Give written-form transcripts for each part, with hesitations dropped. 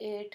8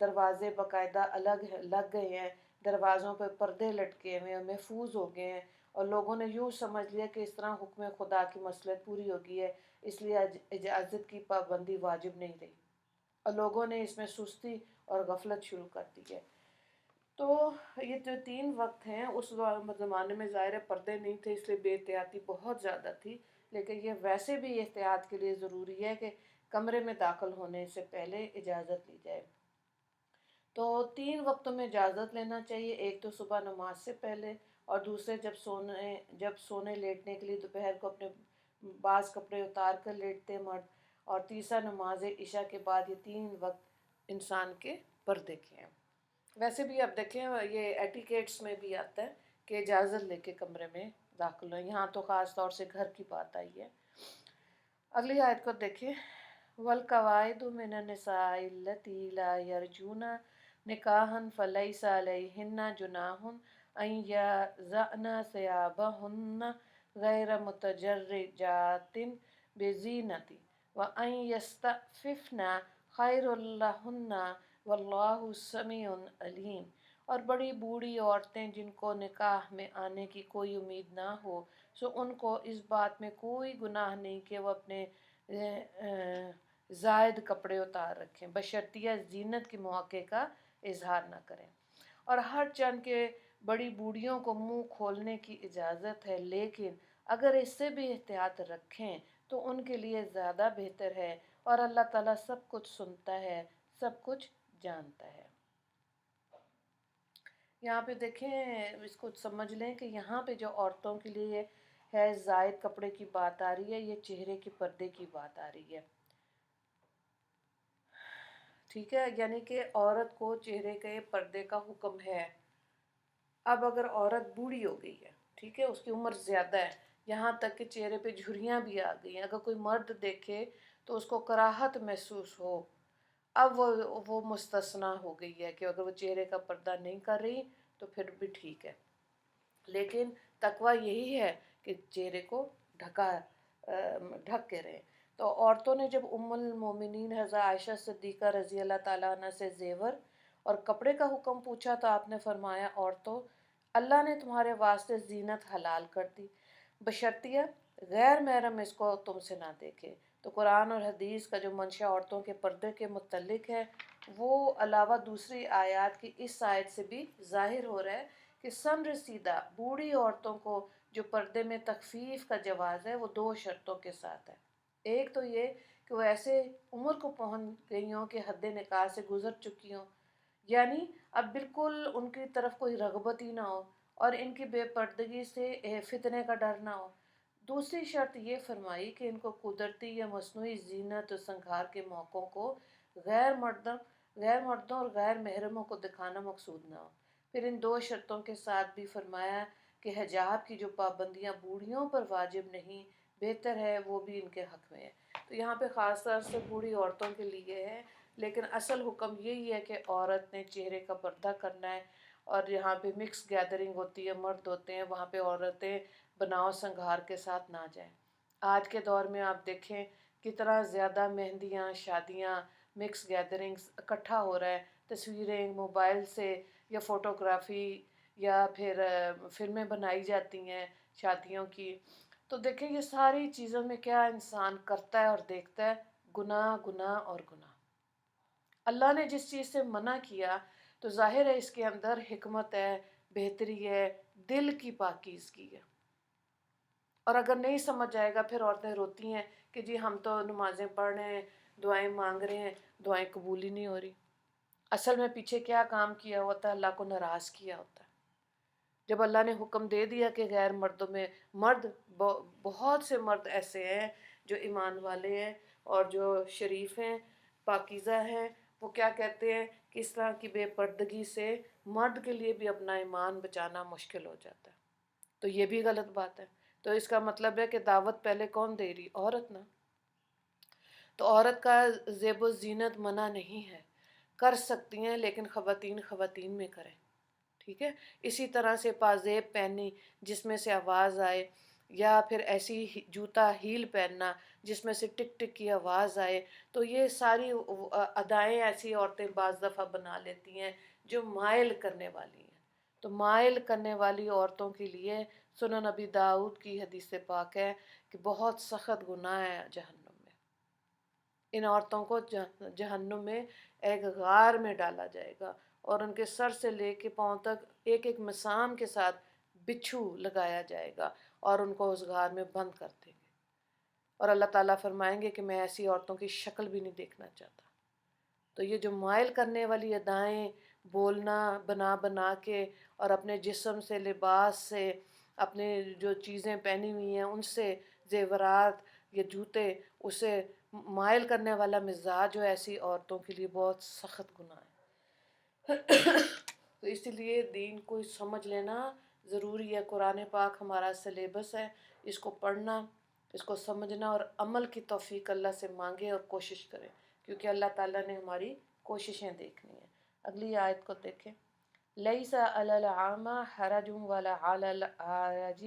دروازے باقاعدہ لگ گئے ہیں، دروازوں پہ پردے لٹکے ہوئے ہیں، محفوظ ہو گئے ہیں، اور لوگوں نے یوں سمجھ لیا کہ اس طرح حکم خدا کی مصلحت پوری ہوگی ہے، اس لیے اجازت کی پابندی واجب نہیں رہی، اور لوگوں نے اس میں سستی اور غفلت شروع کر دی ہے۔ تو یہ جو 3 وقت ہیں، اس زمانے میں ظاہر پردے نہیں تھے، اس لیے بے احتیاطی بہت زیادہ تھی، لیکن یہ ویسے بھی احتیاط کے لیے ضروری ہے کہ کمرے میں داخل ہونے سے پہلے اجازت لی جائے۔ تو 3 وقتوں میں اجازت لینا چاہیے، ایک تو صبح نماز سے پہلے، اور دوسرے جب سونے لیٹنے کے لیے دوپہر کو اپنے بعض کپڑے اتار کر لیٹتے مرد، اور تیسرا نماز عشاء کے بعد۔ یہ 3 وقت انسان کے پردے کے ہیں۔ ویسے بھی اب دیکھیں یہ ایٹیکیٹس میں بھی آتا ہے کہ اجازت لے کے کمرے میں داخل ہوں، یہاں تو خاص طور سے گھر کی بات آئی ہے۔ اگلی آیت کو دیکھیں، وَالْقَوَاعِدُ مِنَ النِّسَاءِ اللَّاتِي لَا يَرْجُونَ نِكَاحًا فَلَيْسَ عَلَيْهِنَّ جُنَاحٌ أَن يَضَعْنَ ثِيَابَهُنَّ غَيْرَ مُتَبَرِّجَاتٍ بِزِينَةٍ وَأَن يَسْتَعْفِفْنَ خَيْرٌ لَهُنَّ وَاللَّهُ سَمِيعٌ عَلِيمٌ۔ اور بڑی بوڑھی عورتیں جن کو نکاح میں آنے کی کوئی امید نہ ہو، سو ان کو اس بات میں کوئی گناہ نہیں کہ وہ اپنے زائد کپڑے اتار رکھیں، بشرطیہ زینت کے مواقع کا اظہار نہ کریں۔ اور ہر چند کے بڑی بوڑھیوں کو منہ کھولنے کی اجازت ہے، لیکن اگر اس سے بھی احتیاط رکھیں تو ان کے لیے زیادہ بہتر ہے، اور اللہ تعالیٰ سب کچھ سنتا ہے، سب کچھ جانتا ہے۔ یہاں پہ دیکھیں، اس کو سمجھ لیں کہ یہاں پہ جو عورتوں کے لیے ہے زائد کپڑے کی بات آ رہی ہے، یہ چہرے کے پردے کی بات آ رہی ہے، ٹھیک ہے، یعنی کہ عورت کو چہرے کے پردے کا حکم ہے۔ اب اگر عورت بوڑھی ہو گئی ہے، ٹھیک ہے، اس کی عمر زیادہ ہے، یہاں تک کہ چہرے پہ جھریاں بھی آ گئی ہیں، اگر کوئی مرد دیکھے تو اس کو کراہت محسوس ہو، اب وہ مستثنا ہو گئی ہے کہ اگر وہ چہرے کا پردہ نہیں کر رہی تو پھر بھی ٹھیک ہے، لیکن تقویٰ یہی ہے کہ چہرے کو ڈھک کے رہیں۔ تو عورتوں نے جب ام المومنین حضرت عائشہ صدیقہ رضی اللہ تعالیٰ عنہ سے زیور اور کپڑے کا حکم پوچھا تو آپ نے فرمایا، عورتوں، اللہ نے تمہارے واسطے زینت حلال کر دی، بشرطیہ غیر محرم اس کو تم سے نہ دیکھے۔ تو قرآن اور حدیث کا جو منشا عورتوں کے پردے کے متعلق ہے، وہ علاوہ دوسری آیات کی اس آیت سے بھی ظاہر ہو رہا ہے کہ سن رسیدہ بوڑھی عورتوں کو جو پردے میں تخفیف کا جواز ہے، وہ 2 شرطوں کے ساتھ ہے۔ ایک تو یہ کہ وہ ایسے عمر کو پہنچ گئی ہوں کہ حد نکاح سے گزر چکی ہوں، یعنی اب بالکل ان کی طرف کوئی رغبت ہی نہ ہو، اور ان کی بے پردگی سے فتنے کا ڈر نہ ہو۔ دوسری شرط یہ فرمائی کہ ان کو قدرتی یا مصنوعی زینت و سنگھار کے موقعوں کو غیر مردوں اور غیر محرموں کو دکھانا مقصود نہ ہو۔ پھر ان 2 شرطوں کے ساتھ بھی فرمایا کہ حجاب کی جو پابندیاں بوڑھیوں پر واجب نہیں، بہتر ہے وہ بھی ان کے حق میں ہے۔ تو یہاں پہ خاص طور سے بوڑھی عورتوں کے لیے ہے، لیکن اصل حکم یہی ہے کہ عورت نے چہرے کا پردہ کرنا ہے، اور یہاں پہ مکس گیدرنگ ہوتی ہے، مرد ہوتے ہیں، وہاں پہ عورتیں بناؤ سنگھار کے ساتھ نہ جائیں۔ آج کے دور میں آپ دیکھیں کتنا زیادہ مہندیاں، شادیاں، مکس گیدرنگز اکٹھا ہو رہا ہے، تصویریں موبائل سے یا فوٹوگرافی یا پھر فلمیں بنائی جاتی ہیں شادیوں کی۔ تو دیکھیں یہ ساری چیزوں میں کیا انسان کرتا ہے اور دیکھتا ہے؟ گناہ، گناہ اور گناہ۔ اللہ نے جس چیز سے منع کیا تو ظاہر ہے اس کے اندر حکمت ہے، بہتری ہے، دل کی پاکیزگی ہے، اور اگر نہیں سمجھ آئے گا پھر عورتیں روتی ہیں کہ جی ہم تو نمازیں پڑھ رہے ہیں، دعائیں مانگ رہے ہیں، دعائیں قبول ہی نہیں ہو رہی۔ اصل میں پیچھے کیا کام کیا ہوتا ہے؟ اللہ کو ناراض کیا ہوتا ہے۔ جب اللہ نے حکم دے دیا کہ غیر مردوں میں بہت سے مرد ایسے ہیں جو ایمان والے ہیں اور جو شریف ہیں، پاکیزہ ہیں، وہ کیا کہتے ہیں کہ اس طرح کی بے پردگی سے مرد کے لیے بھی اپنا ایمان بچانا مشکل ہو جاتا ہے، تو یہ بھی غلط بات ہے۔ تو اس کا مطلب ہے کہ دعوت پہلے کون دے رہی؟ عورت نا۔ تو عورت کا زیب و زینت منع نہیں ہے، کر سکتی ہیں، لیکن خواتین میں کریں، ٹھیک ہے۔ اسی طرح سے پازیب پہنی جس میں سے آواز آئے، یا پھر ایسی جوتا ہیل پہننا جس میں سے ٹک ٹک کی آواز آئے، تو یہ ساری ادائیں ایسی عورتیں بعض دفعہ بنا لیتی ہیں جو مائل کرنے والی ہیں۔ تو مائل کرنے والی عورتوں کے لیے سنن نبی داؤد کی حدیث پاک ہے کہ بہت سخت گناہ ہے جہنم میں، ان عورتوں کو جہنم میں ایک غار میں ڈالا جائے گا، اور ان کے سر سے لے کے پاؤں تک ایک ایک مسام کے ساتھ بچھو لگایا جائے گا اور ان کو اس غار میں بند کر دیں گے، اور اللہ تعالیٰ فرمائیں گے کہ میں ایسی عورتوں کی شکل بھی نہیں دیکھنا چاہتا۔ تو یہ جو مائل کرنے والی ادائیں، بولنا بنا بنا کے، اور اپنے جسم سے، لباس سے، اپنے جو چیزیں پہنی ہوئی ہیں ان سے، زیورات یا جوتے، اسے مائل کرنے والا مزاج جو ایسی عورتوں کے لیے بہت سخت گناہ ہے۔ تو اسی لیے دین کو سمجھ لینا ضروری ہے۔ قرآن پاک ہمارا سلیبس ہے، اس کو پڑھنا، اس کو سمجھنا اور عمل کی توفیق اللہ سے مانگے اور کوشش کریں، کیونکہ اللہ تعالیٰ نے ہماری کوششیں دیکھنی ہیں۔ اگلی آیت کو دیکھیں۔ لیس علی العامى حرج ولا علی الأعرج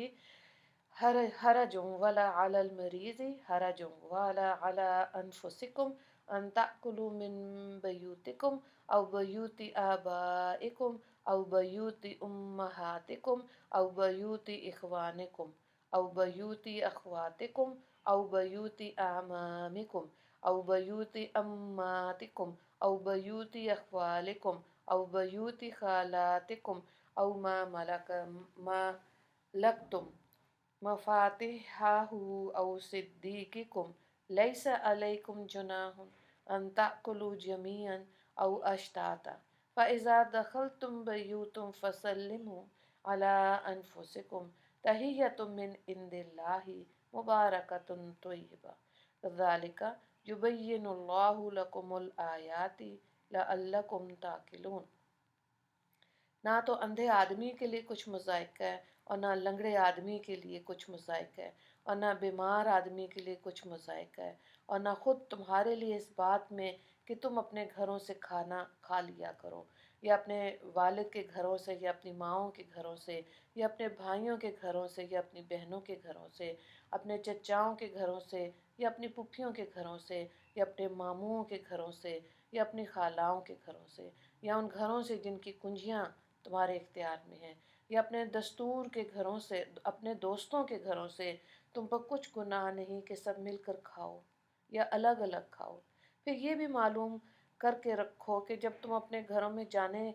حرج ولا علی المریض حرج ولا علی انفسکم ان تأکلوا من بیوتکم او بیوت آبائکم او بیوت امہاتکم او بیوت اخوانکم او بیوت اخواتکم او بیوت اعمامکم او بیوت اماتکم او بیوت اخوالکم او بیوت خالاتکم او ما ملکتم مفاتحہ او صدیقکم لیس علیکم جناح ان تأکلوا جمیعا او اشتاتا فإذا دخلتم بیوتا فسلموا على انفسکم تحیۃ من عند اللہ مبارکۃ طیبہ ذالک یبین اللہ لکم الآیات لعلکم تعقلون۔ نہ تو اندھے آدمی کے لیے کچھ مضائق ہے اور نہ لنگڑے آدمی کے لیے کچھ مضائق ہے اور نہ بیمار آدمی کے لیے کچھ مضائق ہے، اور نہ خود تمہارے لیے اس بات میں کہ تم اپنے گھروں سے کھانا کھا لیا کرو، یا اپنے والد کے گھروں سے، یا اپنی ماؤں کے گھروں سے، یا اپنے بھائیوں کے گھروں سے، یا اپنی بہنوں کے گھروں سے، اپنے چچاؤں کے گھروں سے، یا اپنی پھوپھیوں کے گھروں سے، یا اپنے ماموں کے گھروں سے، یا اپنی خالاؤں کے گھروں سے، یا ان گھروں سے جن کی کنجیاں تمہارے اختیار میں ہیں، یا اپنے دستور کے گھروں سے، اپنے دوستوں کے گھروں سے۔ تم پر کچھ گناہ نہیں کہ سب مل کر کھاؤ یا الگ الگ کھاؤ۔ پھر یہ بھی معلوم کر کے رکھو کہ جب تم اپنے گھروں میں جانے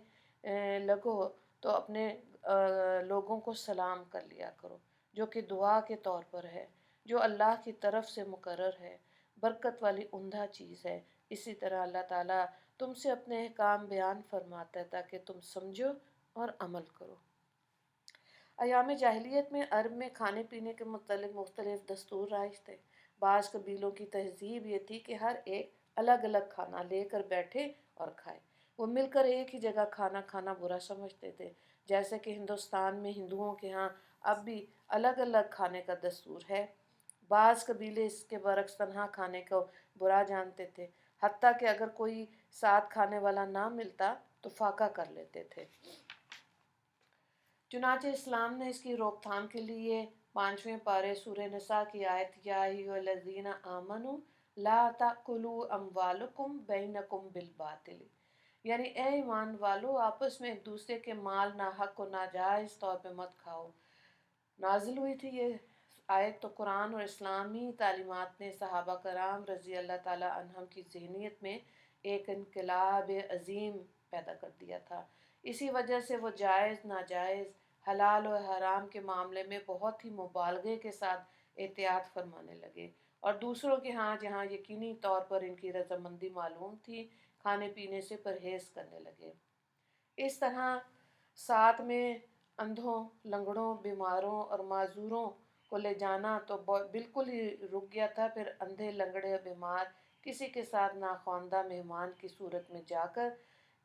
لگو تو اپنے لوگوں کو سلام کر لیا کرو، جو کہ دعا کے طور پر ہے، جو اللہ کی طرف سے مقرر ہے، برکت والی عمدہ چیز ہے۔ اسی طرح اللہ تعالیٰ تم سے اپنے احکام بیان فرماتا ہے تاکہ تم سمجھو اور عمل کرو۔ ایام جاہلیت میں عرب میں کھانے پینے کے متعلق مختلف دستور رائج تھے۔ بعض قبیلوں کی تہذیب یہ تھی کہ ہر ایک الگ الگ کھانا لے کر بیٹھے اور کھائے۔ وہ مل کر ایک ہی جگہ کھانا کھانا برا سمجھتے تھے، جیسے کہ ہندوستان میں ہندوؤں کے ہاں اب بھی الگ الگ کھانے کا دستور ہے۔ بعض قبیلے اس کے برعکس تنہا کھانے کو برا جانتے تھے، حتیٰ کہ اگر کوئی ساتھ کھانے والا نہ ملتا تو فاقہ کر لیتے تھے۔ چنانچہ اسلام نے اس کی روک تھام کے لیے 5ویں پارے سورہ نساء کی آیت یا ایھا الذین آمنوا لا تأکلوا اموالکم بینکم بالباطل، یعنی اے ایمان والو آپس میں ایک دوسرے کے مال ناحق و ناجائز طور پہ مت کھاؤ۔ نازل ہوئی تھی یہ آیت تو قرآن اور اسلامی تعلیمات نے صحابہ کرام رضی اللہ تعالیٰ عنہم کی ذہنیت میں ایک انقلاب عظیم پیدا کر دیا تھا۔ اسی وجہ سے وہ جائز ناجائز، حلال و حرام کے معاملے میں بہت ہی مبالغے کے ساتھ احتیاط فرمانے لگے، اور دوسروں کے ہاں جہاں یقینی طور پر ان کی رضامندی معلوم تھی، کھانے پینے سے پرہیز کرنے لگے۔ اس طرح ساتھ میں اندھوں، لنگڑوں، بیماروں اور معذوروں کو لے جانا تو بالکل ہی رک گیا تھا۔ پھر اندھے، لنگڑے اور بیمار کسی کے ساتھ ناخواندہ مہمان کی صورت میں جا کر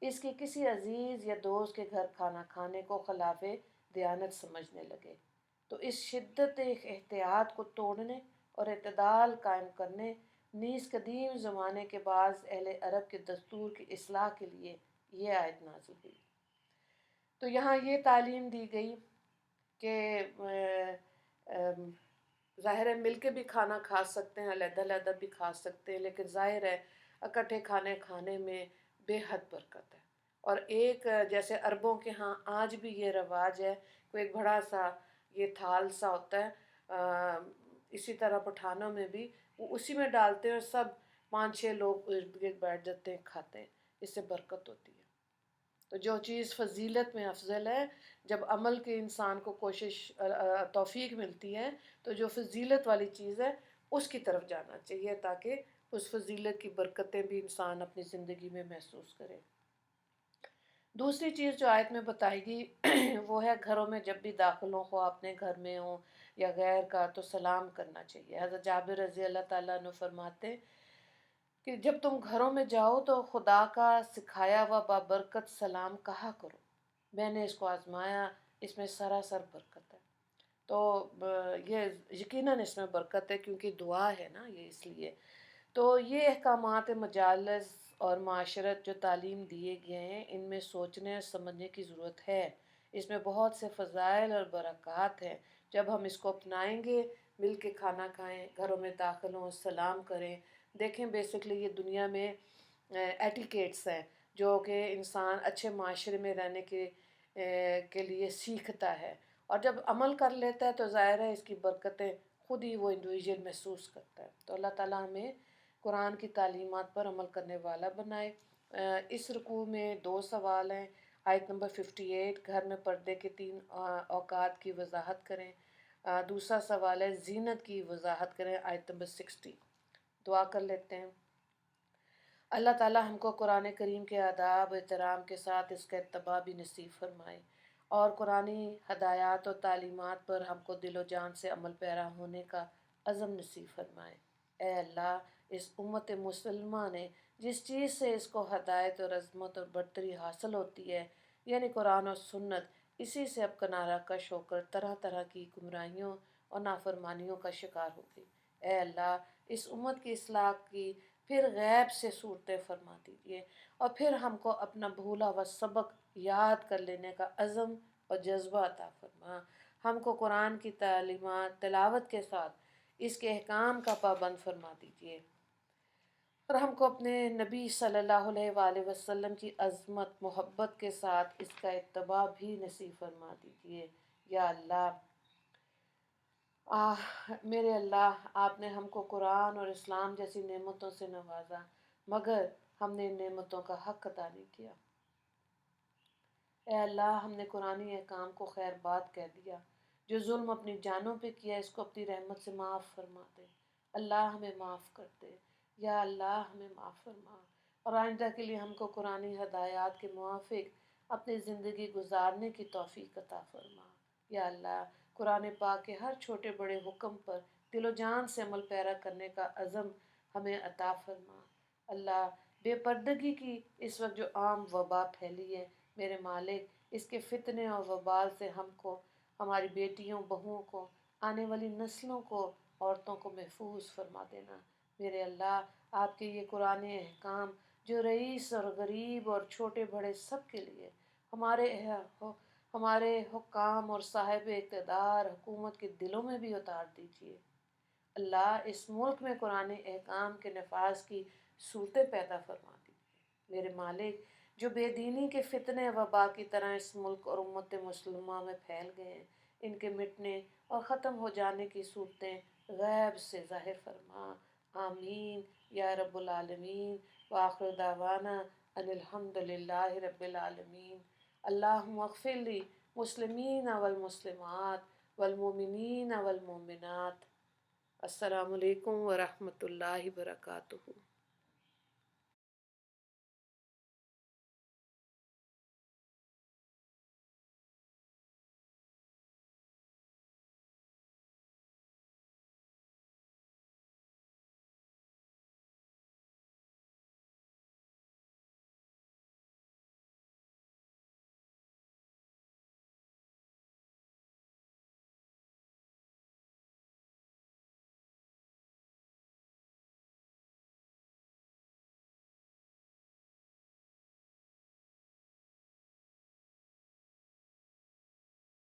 اس کے کسی عزیز یا دوست کے گھر کھانا کھانے کو خلاف دیانت سمجھنے لگے۔ تو اس شدت احتیاط کو توڑنے اور اعتدال قائم کرنے نیز قدیم زمانے کے بعض اہل عرب کے دستور کی اصلاح کے لیے یہ آیت نازل ہوئی۔ تو یہاں یہ تعلیم دی گئی کہ ظاہر ہے مل کے بھی کھانا کھا سکتے ہیں، علیحدہ علیحدہ بھی کھا سکتے ہیں، لیکن ظاہر ہے اکٹھے کھانے میں بے حد برکت ہے۔ اور ایک جیسے عربوں کے ہاں آج بھی یہ رواج ہے، کوئی ایک بڑا سا یہ تھال سا ہوتا ہے، اسی طرح پٹھانوں میں بھی وہ اسی میں ڈالتے ہیں اور سب 5-6 لوگ ارد گرد بیٹھ جاتے ہیں، کھاتے ہیں، اس سے برکت ہوتی ہے۔ تو جو چیز فضیلت میں افضل ہے، جب عمل کے انسان کو توفیق ملتی ہے تو جو فضیلت والی چیز ہے اس کی طرف جانا چاہیے، تاکہ اس فضیلت کی برکتیں بھی انسان اپنی زندگی میں محسوس کرے۔ دوسری چیز جو آیت میں بتائی گئی وہ ہے گھروں میں جب بھی داخل ہوں، خواہ اپنے گھر میں ہوں یا غیر کا، تو سلام کرنا چاہیے۔ حضرت جابر رضی اللہ تعالیٰ عنہ فرماتے کہ جب تم گھروں میں جاؤ تو خدا کا سکھایا ہوا بابرکت سلام کہا کرو، میں نے اس کو آزمایا، اس میں سراسر برکت ہے۔ تو یہ یقیناً اس میں برکت ہے، کیونکہ دعا ہے نا یہ، اس لیے تو یہ احکامات مجالس اور معاشرت جو تعلیم دیے گئے ہیں، ان میں سوچنے اور سمجھنے کی ضرورت ہے۔ اس میں بہت سے فضائل اور برکات ہیں، جب ہم اس کو اپنائیں گے، مل کے کھانا کھائیں، گھروں میں داخل ہوں، سلام کریں۔ دیکھیں بیسکلی یہ دنیا میں ایٹیکیٹس ہیں جو کہ انسان اچھے معاشرے میں رہنے کے لیے سیکھتا ہے، اور جب عمل کر لیتا ہے تو ظاہر ہے اس کی برکتیں خود ہی وہ انڈیویجول محسوس کرتا ہے۔ تو اللہ تعالیٰ ہمیں قرآن کی تعلیمات پر عمل کرنے والا بنائے۔ اس رکوع میں 2 سوال ہیں۔ آیت نمبر 58، گھر میں پردے کے 3 اوقات کی وضاحت کریں۔ دوسرا سوال ہے زینت کی وضاحت کریں، آیت نمبر 60۔ دعا کر لیتے ہیں۔ اللہ تعالیٰ ہم کو قرآن کریم کے آداب احترام کے ساتھ اس کا اتباع بھی نصیب فرمائے، اور قرآنی ہدایات و تعلیمات پر ہم کو دل و جان سے عمل پیرا ہونے کا عزم نصیب فرمائے۔ اے اللہ، اس امت مسلمہ نے جس چیز سے اس کو ہدایت اور عظمت اور برتری حاصل ہوتی ہے، یعنی قرآن اور سنت، اسی سے اب کنارہ کش ہو کر طرح طرح کی گمراہیوں اور نافرمانیوں کا شکار ہو گئی۔ اے اللہ، اس امت کی اصلاح کی پھر غیب سے صورتیں فرما دیجیے، اور پھر ہم کو اپنا بھولا ہوا سبق یاد کر لینے کا عزم اور جذبہ عطا فرما۔ ہم کو قرآن کی تعلیمات تلاوت کے ساتھ اس کے احکام کا پابند فرما دیجیے، اور ہم کو اپنے نبی صلی اللہ علیہ وآلہ وسلم کی عظمت محبت کے ساتھ اس کا اتباع بھی نصیب فرما دیجیے۔ یا اللہ، میرے اللہ، آپ نے ہم کو قرآن اور اسلام جیسی نعمتوں سے نوازا، مگر ہم نے ان نعمتوں کا حق ادا نہیں کیا۔ اے اللہ، ہم نے قرآنی احکام کو خیر بات کہہ دیا، جو ظلم اپنی جانوں پہ کیا اس کو اپنی رحمت سے معاف فرما دے۔ اللہ ہمیں معاف کر دے، یا اللہ ہمیں معاف فرما، اور آئندہ کے لیے ہم کو قرآنی ہدایات کے موافق اپنی زندگی گزارنے کی توفیق عطا فرما۔ یا اللہ، قرآن پاک کے ہر چھوٹے بڑے حکم پر دل و جان سے عمل پیرا کرنے کا عزم ہمیں عطا فرما۔ اللہ، بے پردگی کی اس وقت جو عام وبا پھیلی ہے، میرے مالک، اس کے فتنے اور وبال سے ہم کو، ہماری بیٹیوں بہوؤں کو، آنے والی نسلوں کو، عورتوں کو محفوظ فرما دینا۔ میرے اللہ، آپ کے یہ قرآن احکام جو رئیس اور غریب اور چھوٹے بڑے سب کے لیے، ہمارے حکام اور صاحب اقتدار حکومت کے دلوں میں بھی اتار دیجیے۔ اللہ، اس ملک میں قرآن احکام کے نفاذ کی صورتیں پیدا فرما دیجیے۔ میرے مالک، جو بے دینی کے فتنے وبا کی طرح اس ملک اور امت مسلمہ میں پھیل گئے ہیں، ان کے مٹنے اور ختم ہو جانے کی صورتیں غیب سے ظاہر فرما۔ آمین یا رب العالمین۔ وآخر دعوانا ان الحمد للہ رب العالمین۔ اللہم اغفر لی مسلمین والمسلمات والمؤمنین والمؤمنات۔ السلام علیکم ورحمۃ اللہ وبرکاتہ۔